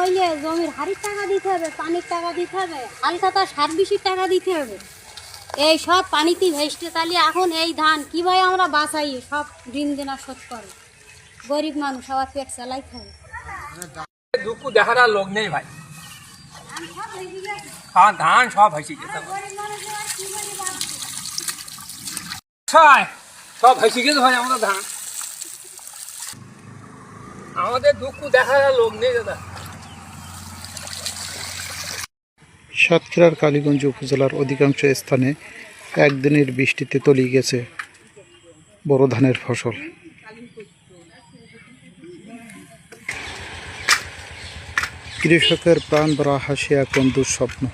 হইলে জমির হাড়ির টাকা দিতে হবে, পানির টাকা দিতে হবে, হালখাতা সার বিষের টাকা দিতে হবে। এই সব পানিতে ভেসতে তাহলে এখন এই ধান কীভাবে আমরা বাঁচাই? সব ঋণ দেনা শোধ করে গরিব মানুষ আবার পেট চালাইতে হবে। দুঃখ দেখার আর লোক নেই ভাই। হ্যাঁ, ধান সব হয়েছে গেছে, সব হয়েছে গেছে ভাই। আমাদের ধান, আমাদের দুঃখ দেখার আর লোক নেই দাদা। সাতক্ষীরার কালীগঞ্জ উপজেলার অধিকাংশ স্থানে একদিনের বৃষ্টিতে তলিয়ে গেছে বোরো ধানের ফসল। কৃষকের প্রাণ ভরা হাসি এখন দুঃস্বপ্ন।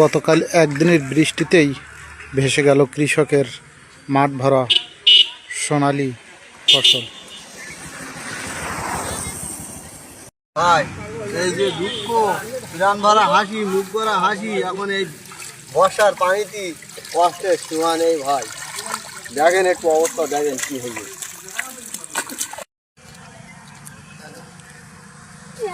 গতকাল একদিনের বৃষ্টিতেই ভেসে গেল কৃষকের মাঠ ভরা সোনালী ফসল। ভাই, এই যে দুঃখ, প্রাণ ভরা হাসি, মুখ ভরা হাসি, এখন এই বর্ষার পানিতে কষ্টের সীমা নেই ভাই। দেখেন একটু অবস্থা, দেখেন কি হয়েছে।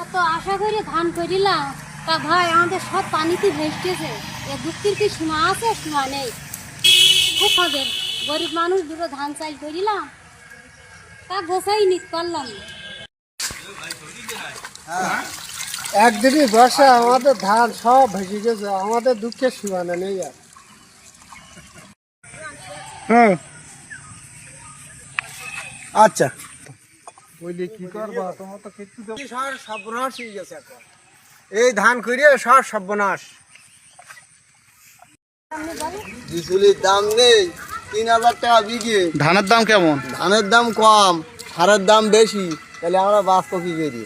এত আশা করে ধান করিলাম, তা ভাই আমাদের সব পানিতে ভেসতেছে। এ দুঃখের কি সীমা আছে? সীমা নেই। খুব হবে, গরিব মানুষ দুটো ধান চাল করিলাম, তা গোছাই নিত পারলাম না। একদিনই বর্ষা আমাদের ধান সব ভেসে গেছে, আমাদের দুঃখের সীমানা নেই আর। হ্যাঁ, আচ্ছা, বলি কি করবা, তোমার তো কিছু সর্বনাশ হয়ে গেছে এখন। এই ধান করিয়ে সব সর্বনাশ। বিচুলির দাম নেই, 3000 টাকা বিঘে। ধানের দাম কেমন? ধানের দাম কম, সারের দাম বেশি, তাহলে আমরা বাঁচবো কি করি?